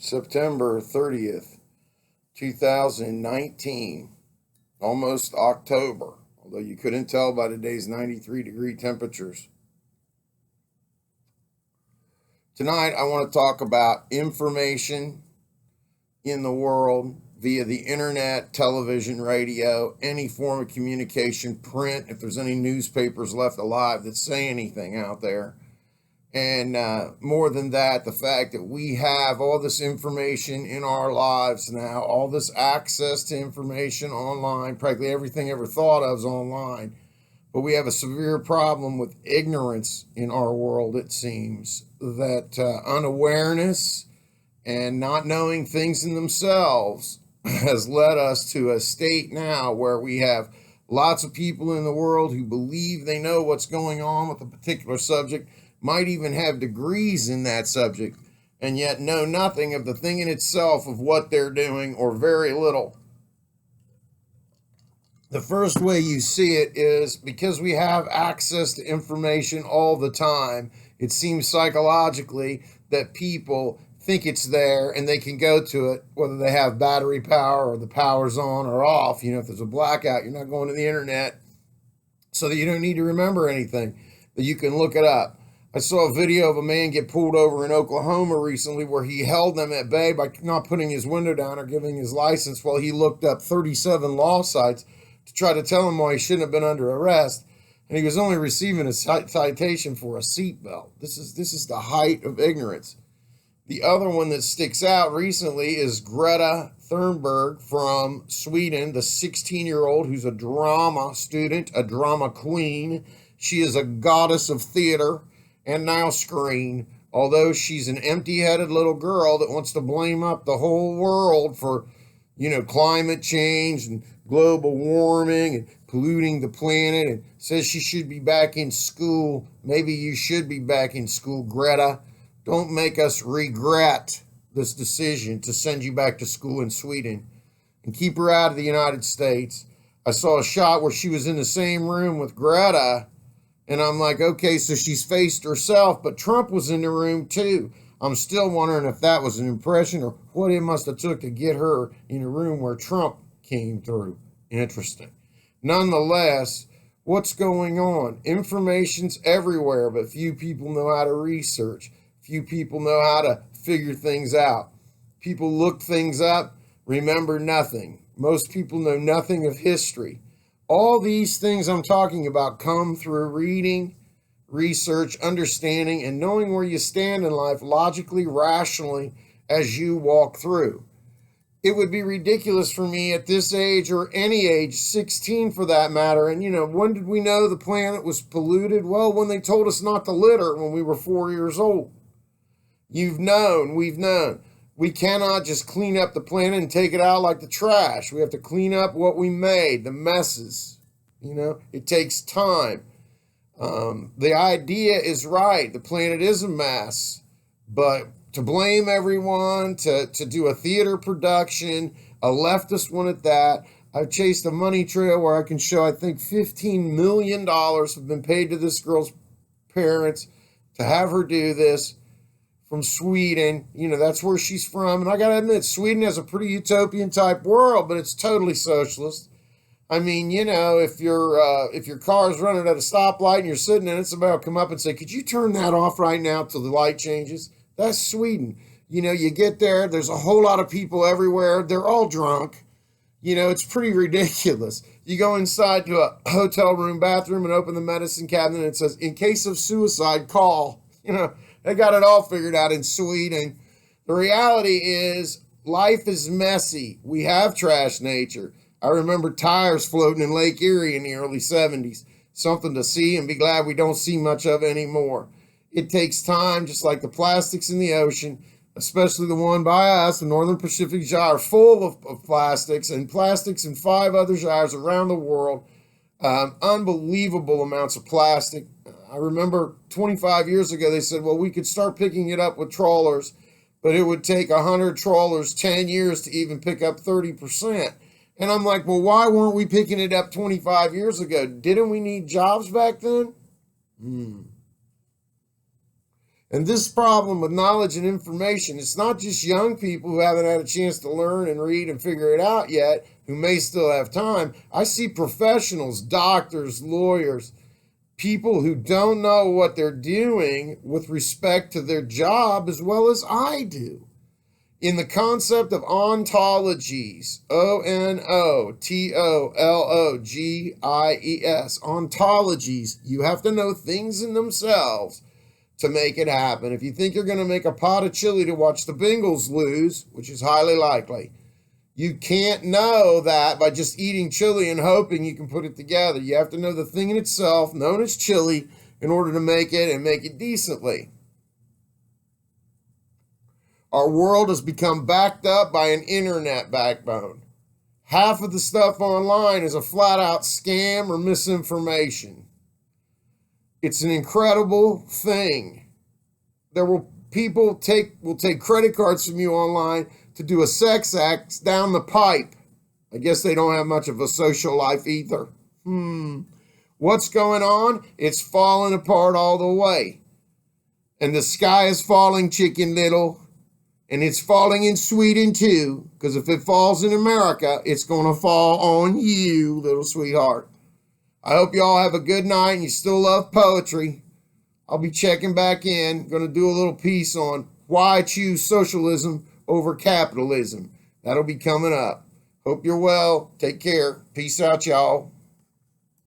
September 30th, 2019, almost October, although you couldn't tell by today's 93-degree temperatures. Tonight, I want to talk about information in the world via the internet, television, radio, any form of communication, print, if there's any newspapers left alive that say anything out there. And more than that, the fact that we have all this information in our lives now, all this access to information online, practically everything ever thought of is online. But we have a severe problem with ignorance in our world, it seems, that unawareness and not knowing things in themselves has led us to a state now where we have lots of people in the world who believe they know what's going on with a particular subject, might even have degrees in that subject, and yet know nothing of the thing in itself of what they're doing, or very little. The first way you see it is because we have access to information all the time, it seems psychologically that people think it's there and they can go to it, whether they have battery power or the power's on or off. You know, if there's a blackout, you're not going to the internet, so that you don't need to remember anything, that you can look it up. I saw a video of a man get pulled over in Oklahoma recently where he held them at bay by not putting his window down or giving his license while he looked up 37 law sites to try to tell him why he shouldn't have been under arrest. And he was only receiving a citation for a seatbelt. This is the height of ignorance. The other one that sticks out recently is Greta Thunberg from Sweden, the 16-year-old who's a drama student, a drama queen. She is a goddess of theater and now screen, although she's an empty-headed little girl that wants to blame up the whole world for, climate change and global warming and polluting the planet, and says she should be back in school. Maybe you should be back in school, Greta. Don't make us regret this decision to send you back to school in Sweden and keep her out of the United States. I saw a shot where she was in the same room with Greta, and I'm like, okay, so she's faced herself, but Trump was in the room too. I'm still wondering if that was an impression or what it must have took to get her in a room where Trump came through. Interesting. Nonetheless, what's going on? Information's everywhere, but few people know how to research. Few people know how to figure things out. People look things up, remember nothing. Most people know nothing of history. All these things I'm talking about come through reading, research, understanding, and knowing where you stand in life logically, rationally, as you walk through. It would be ridiculous for me at this age, or any age, 16 for that matter. And, when did we know the planet was polluted? Well, when they told us not to litter when we were 4 years old. You've known, we've known. We cannot just clean up the planet and take it out like the trash. We have to clean up what we made, the messes. It takes time. The idea is right. The planet is a mess. But to blame everyone, to do a theater production, a leftist one at that, I've chased a money trail where I can show, I think, $15 million have been paid to this girl's parents to have her do this. From Sweden, that's where she's from. And I got to admit, Sweden has a pretty utopian type world, but it's totally socialist. I mean, if your car's running at a stoplight and you're sitting in it, somebody will come up and say, could you turn that off right now till the light changes? That's Sweden. You get there, there's a whole lot of people everywhere. They're all drunk. It's pretty ridiculous. You go inside to a hotel room bathroom and open the medicine cabinet and it says, in case of suicide, call. They got it all figured out in Sweden. The reality is life is messy. We have trash nature. I remember tires floating in Lake Erie in the early 70s. Something to see and be glad we don't see much of anymore. It takes time, just like the plastics in the ocean, especially the one by us, the Northern Pacific Gyre, full of plastics, and plastics in 5 other gyres around the world. Unbelievable amounts of plastic. I remember 25 years ago, they said, well, we could start picking it up with trawlers, but it would take 100 trawlers 10 years to even pick up 30%. And I'm like, well, why weren't we picking it up 25 years ago? Didn't we need jobs back then? And this problem with knowledge and information, it's not just young people who haven't had a chance to learn and read and figure it out yet, who may still have time. I see professionals, doctors, lawyers, people who don't know what they're doing with respect to their job as well as I do. In the concept of ontologies, ontologies, ontologies, you have to know things in themselves to make it happen. If you think you're going to make a pot of chili to watch the Bengals lose, which is highly likely, you can't know that by just eating chili and hoping you can put it together. You have to know the thing in itself, known as chili, in order to make it and make it decently. Our world has become backed up by an internet backbone. Half of the stuff online is a flat-out scam or misinformation. It's an incredible thing. People will take credit cards from you online to do a sex act down the pipe. I guess they don't have much of a social life either. What's going on? It's falling apart all the way. And the sky is falling, Chicken Little. And it's falling in Sweden too, because if it falls in America, it's going to fall on you, little sweetheart. I hope you all have a good night and you still love poetry. I'll be checking back in. Going to do a little piece on why I choose socialism over capitalism. That'll be coming up. Hope you're well. Take care. Peace out, y'all.